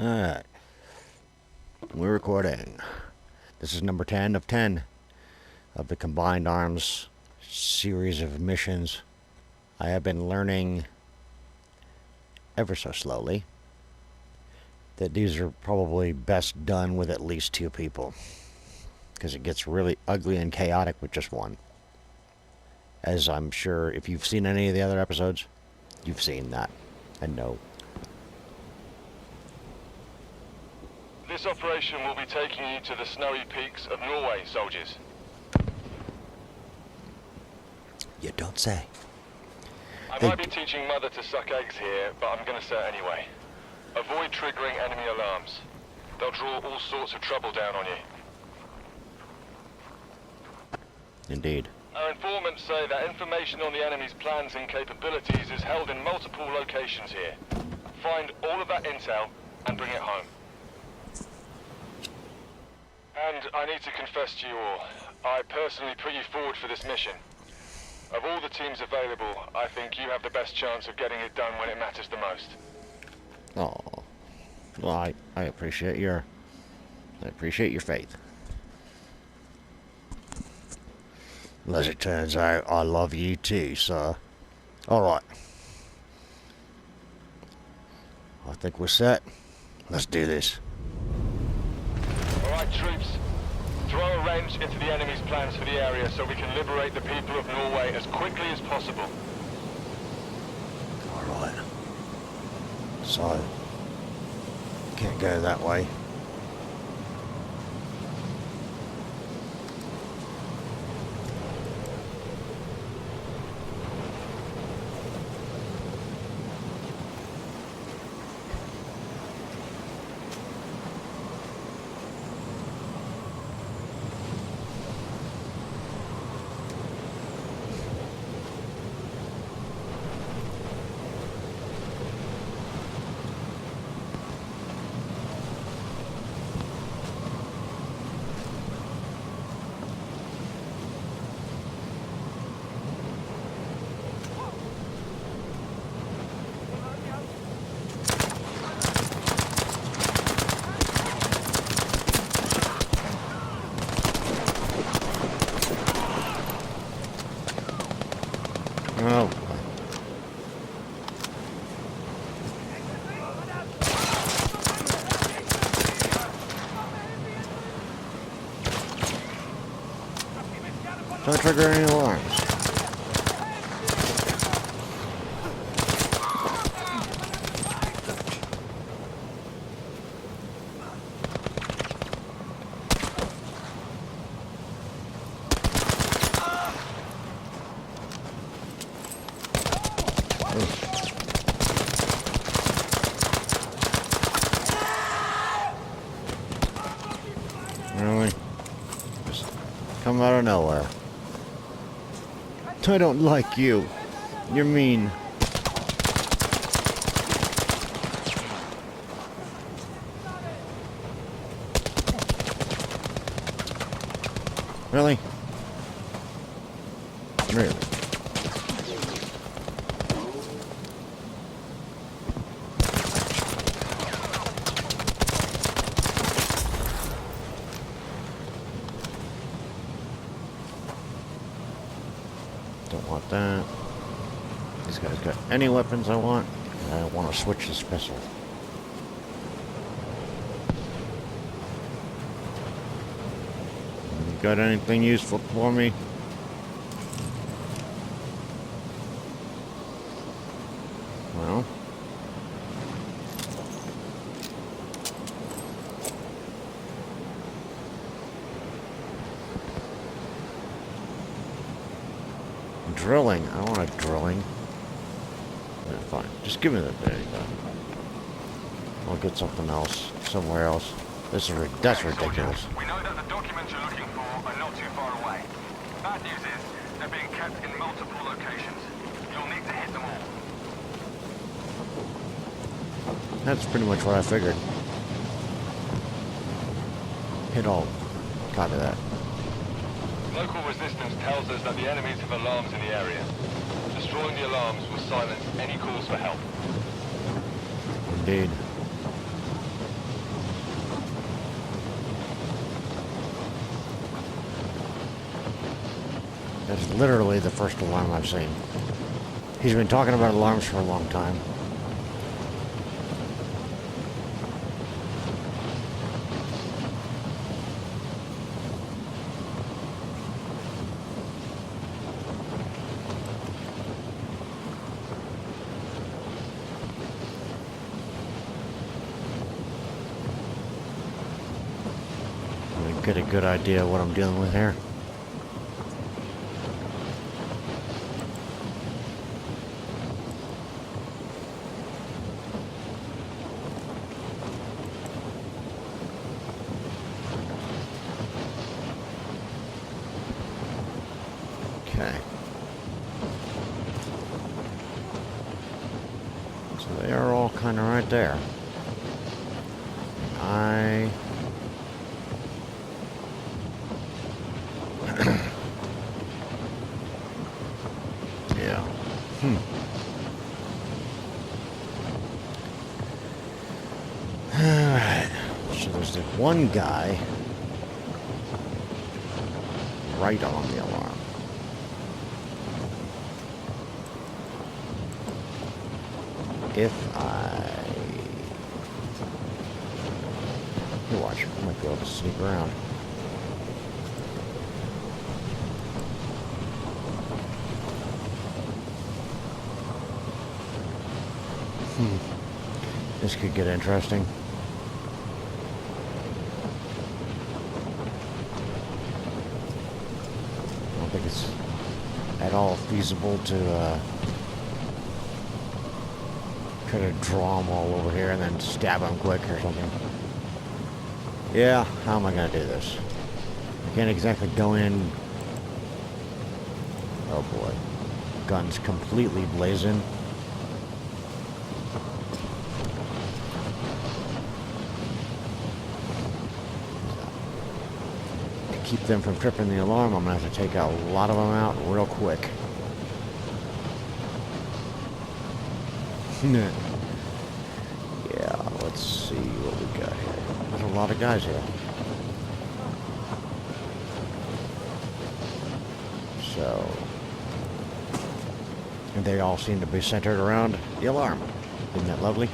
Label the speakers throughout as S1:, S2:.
S1: Alright, we're recording. This is number 10 of 10 of the Combined Arms series of missions. I have been learning ever so slowly that these are probably best done with at least two people, because it gets really ugly and chaotic with just one. As I'm sure if you've seen any of the other episodes, you've seen that and know.
S2: This operation will be taking you to the snowy peaks of Norway, soldiers.
S1: You don't say.
S2: I might be teaching Mother to suck eggs here, but I'm gonna say it anyway. Avoid triggering enemy alarms. They'll draw all sorts of trouble down on you.
S1: Indeed.
S2: Our informants say that information on the enemy's plans and capabilities is held in multiple locations here. Find all of that intel and bring it home. And I need to confess to you all, I personally put you forward for this mission. Of all the teams available, I think you have the best chance of getting it done when it matters the most.
S1: Oh, well, I appreciate your faith. As it turns out, I love you too, sir. Alright. I think we're set. Let's do this.
S2: Alright, troops. Throw a wrench into the enemy's plans for the area so we can liberate the people of Norway as quickly as possible.
S1: Alright. So, can't go that way. Oh. Don't trigger any alarms. Really? Just come out of nowhere. I don't like you. You're mean. Really? Really? Don't want that. This guy's got any weapons I want. I want to switch this pistol. You got anything useful for me? Well. Drilling. I don't want a drilling. Yeah, fine. Just give me that. There you go. I'll get something else. Somewhere else. That's ridiculous.
S2: We know that the documents you're looking for are not too far away. Bad news is, they're being kept in multiple locations. You'll need to hit them all.
S1: That's pretty much what I figured. Hit all. Copy that.
S2: Local resistance tells us that the enemies have alarms in the area. Destroying the alarms will silence any calls for help.
S1: Indeed. That's literally the first alarm I've seen. He's been talking about alarms for a long time. Get a good idea of what I'm dealing with here. Okay. So they are all kind of right there. Yeah. Alright. So there's the one guy right on the alarm. If you watch, I might be able to sneak around. This could get interesting. I don't think it's at all feasible to try to draw them all over here and then stab them quick or something. Yeah, how am I going to do this? I can't exactly go in. Oh boy. Guns completely blazing. Keep them from tripping the alarm, I'm gonna have to take a lot of them out real quick. Yeah, let's see what we got here. There's a lot of guys here. So, and they all seem to be centered around the alarm. Isn't that lovely?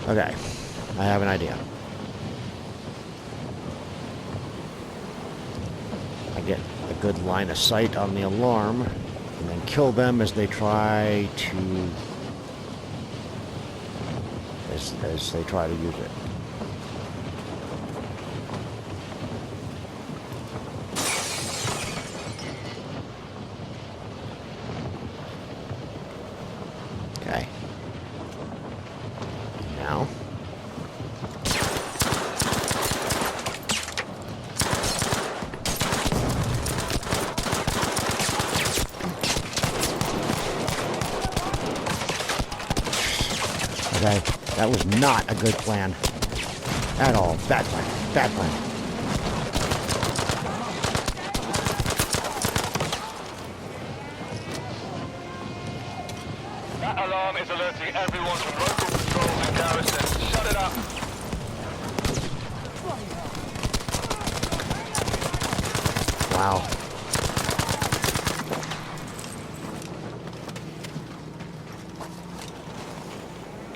S1: Okay, I have an idea. Get a good line of sight on the alarm and then kill them as they try to as they try to use it. Okay. Now okay, that was not a good plan at all. Bad plan. Bad plan.
S2: That alarm is alerting everyone from local patrols and garrisons. Shut it up.
S1: Wow.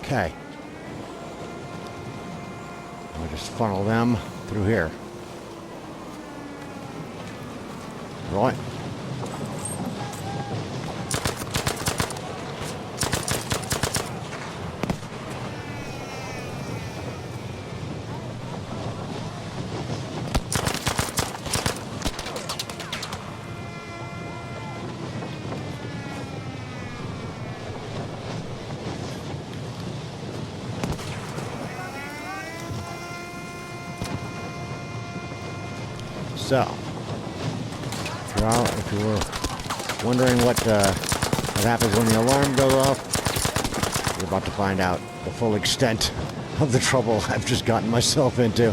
S1: Okay. I'll just funnel them through here. Right. So, if you were wondering what happens when the alarm goes off, you're about to find out the full extent of the trouble I've just gotten myself into.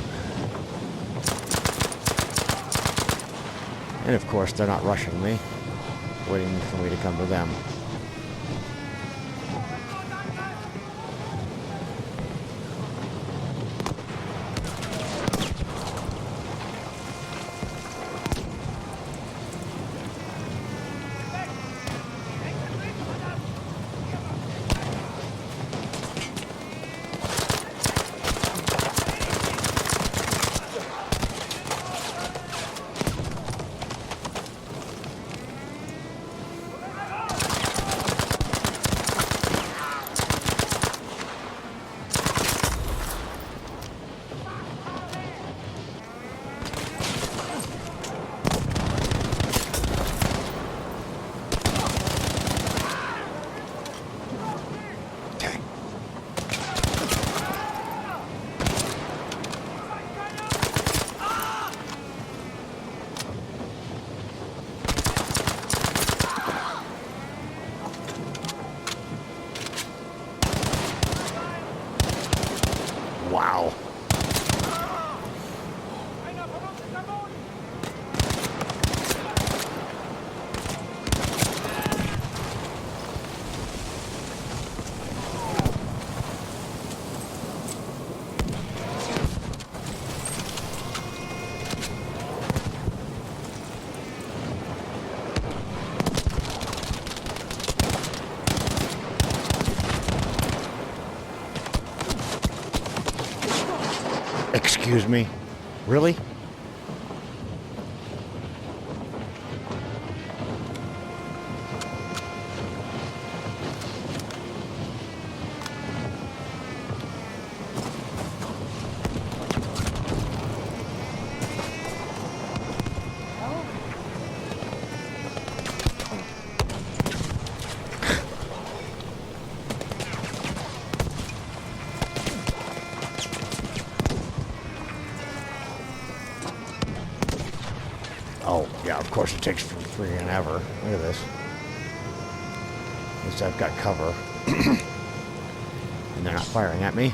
S1: And of course, they're not rushing me, waiting for me to come to them. Wow. Excuse me? Really? Oh, yeah, of course it takes freaking ever. Look at this. At least I've got cover. And they're not firing at me.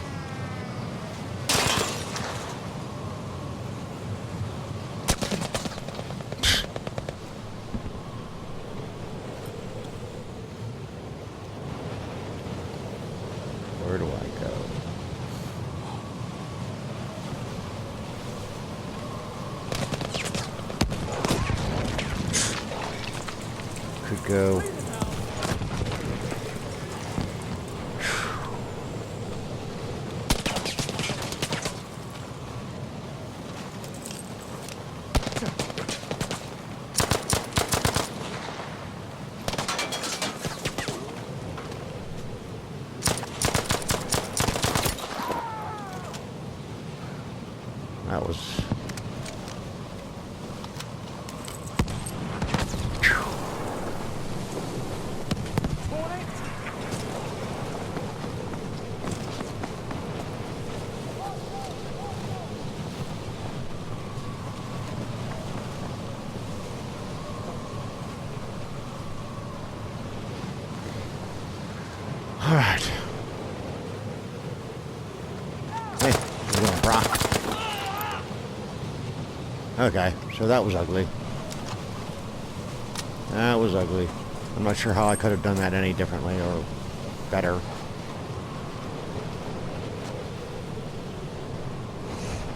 S1: Where do I go? Could go. That was... All right. Hey, how you doing, Brock? Okay, so that was ugly. That was ugly. I'm not sure how I could have done that any differently or better.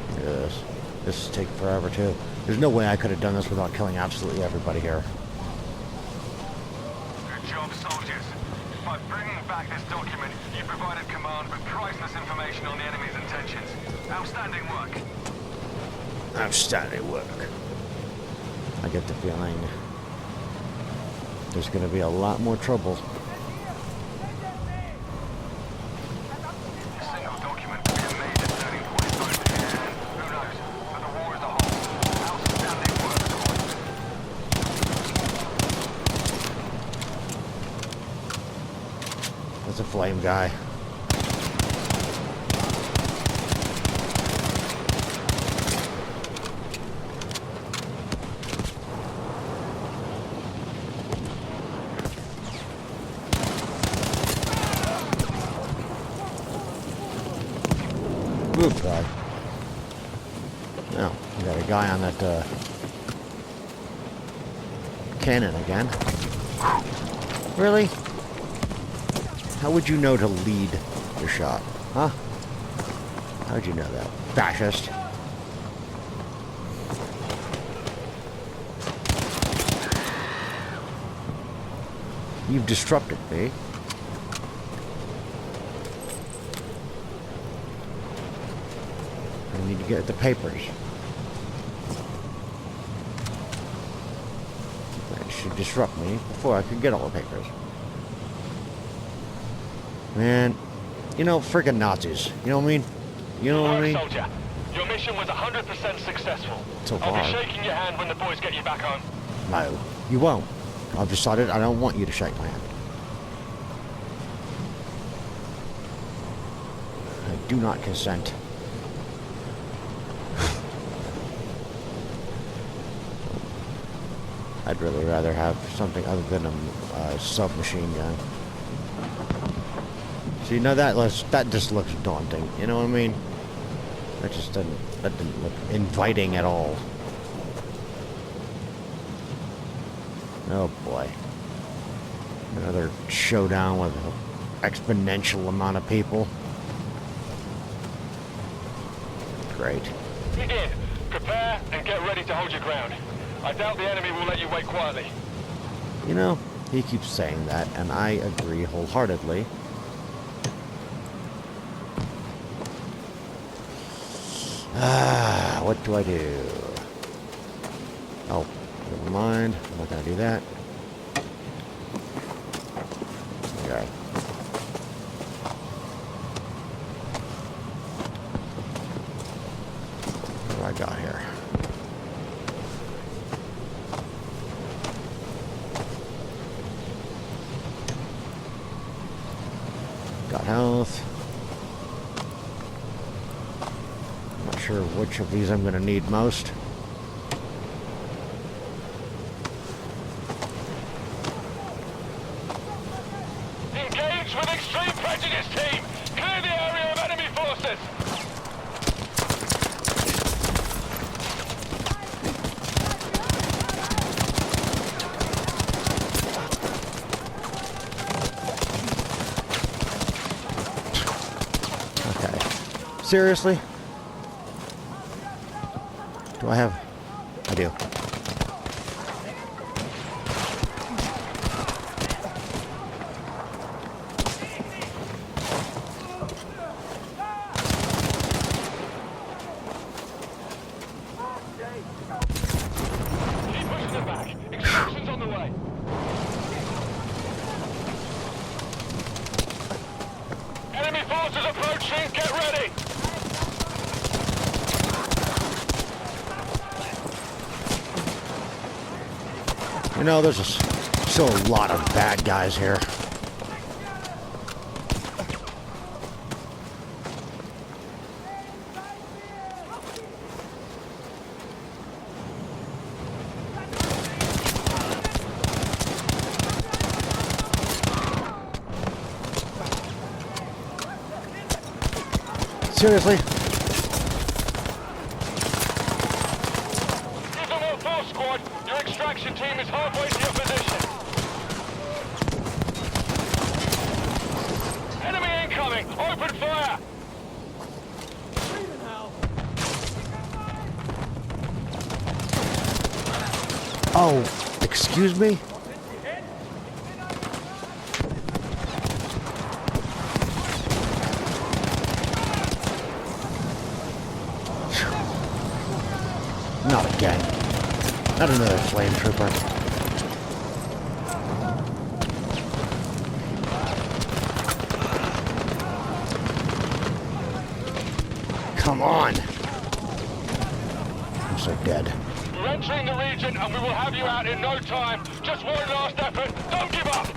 S1: Look at this. This is taking forever, too. There's no way I could have done this without killing absolutely everybody here.
S2: Good job, soldiers. By bringing back this document, you provided command with priceless information on the enemy's intentions. Outstanding work.
S1: Outstanding work. I get the feeling there's going to be a lot more trouble.
S2: A single document could be a major turning point in both the end. Who knows? For the war as a whole. Outstanding work.
S1: That's a flame guy. Good guy. Now, we got a guy on that cannon again. Really? How would you know to lead your shot? Huh? How'd you know that? Fascist. You've disrupted me. I need to get the papers. That should disrupt me before I could get all the papers. Man, you know, friggin' Nazis. You know what I mean? You know what I mean?
S2: Soldier, your mission was 100% successful.
S1: So
S2: I'll
S1: far.
S2: be shaking your hand when the boys get you back home.
S1: No, you won't. I've decided I don't want you to shake my hand. I do not consent. I'd really rather have something other than a submachine gun. See, now that just looks daunting. You know what I mean? That didn't look inviting at all. Oh boy. Another showdown with an exponential amount of people. Great.
S2: Begin. Prepare and get ready to hold your ground. I doubt the enemy will let you wait quietly.
S1: You know, he keeps saying that, and I agree wholeheartedly. What do I do? Oh, never mind. I'm not gonna do that. Okay. What do I got here? Got health. Not sure which of these I'm going to need most.
S2: Engage with extreme prejudice, team! Clear the area of enemy forces!
S1: Okay. Seriously? Do I have... I do.
S2: Keep pushing it back. Extraction's on the way. Enemy forces approaching. Get ready.
S1: You know, there's still a lot of bad guys here. Seriously?
S2: Use them all force, squad. Your extraction team is halfway to your position. Enemy incoming. Open fire.
S1: Oh, excuse me? Not again. Not another flame trooper. Come on. I'm so dead.
S2: We're entering the region and we will have you out in no time. Just one last effort. Don't give up.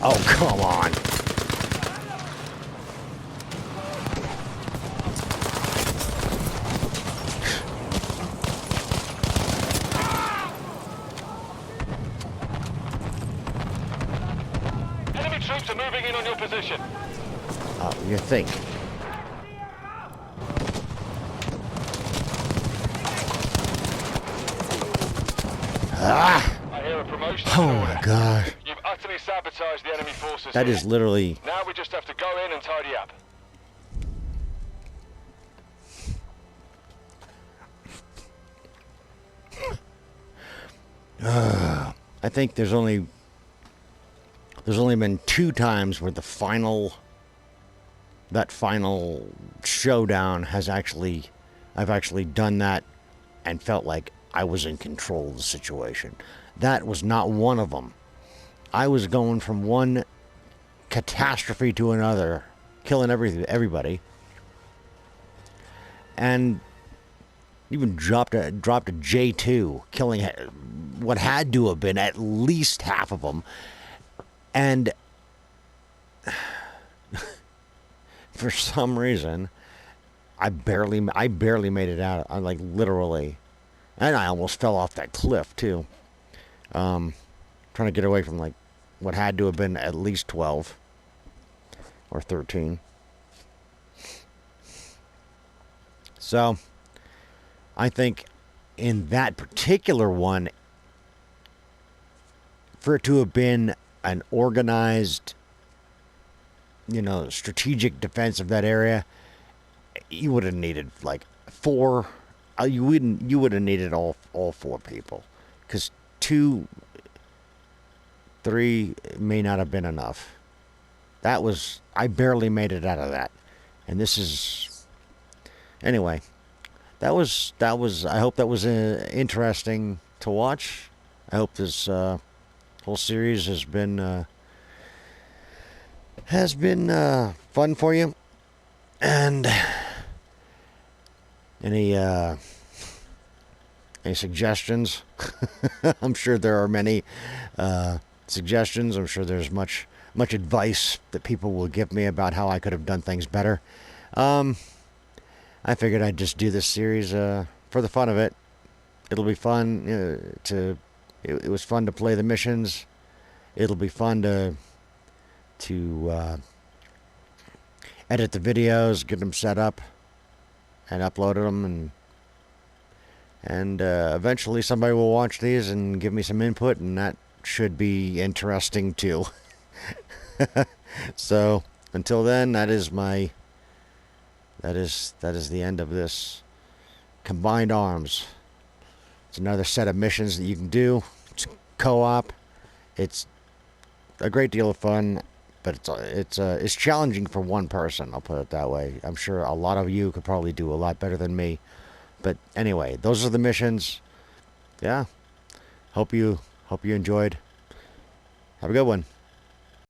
S1: Oh, come on.
S2: Enemy troops are moving in on your position.
S1: Oh, you think. Ah!
S2: I hear a promotion.
S1: Oh my god.
S2: You've utterly sabotaged the enemy forces.
S1: That
S2: here.
S1: is literally...
S2: Now we just have to go in and tidy up.
S1: I think there's only been 2 times where that final showdown I've actually done that and felt like I was in control of the situation. That was not one of them. I was going from one catastrophe to another, killing everybody, and even dropped a J2, killing what had to have been at least half of them, and for some reason I barely made it out. I like literally, and I almost fell off that cliff too. Trying to get away from like what had to have been at least 12 or 13. So, I think in that particular one, for it to have been an organized, strategic defense of that area, you would have needed like four. You would have needed all four people, because 2, 3 may not have been enough. I barely made it out of that, and this is anyway. That was. I hope that was interesting to watch. I hope this whole series has been fun for you. And any suggestions? I'm sure there are many suggestions. I'm sure there's much advice that people will give me about how I could have done things better. I figured I'd just do this series for the fun of it. It'll be fun It was fun to play the missions. It'll be fun to edit the videos, get them set up, and upload them, and eventually somebody will watch these and give me some input, and that should be interesting too. So until then, that is the end of this Combined Arms. It's another set of missions that you can do. It's co-op. It's a great deal of fun, but it's challenging for one person. I'll put it that way. I'm sure a lot of you could probably do a lot better than me. But anyway, those are the missions. Yeah. Hope you enjoyed. Have a good one.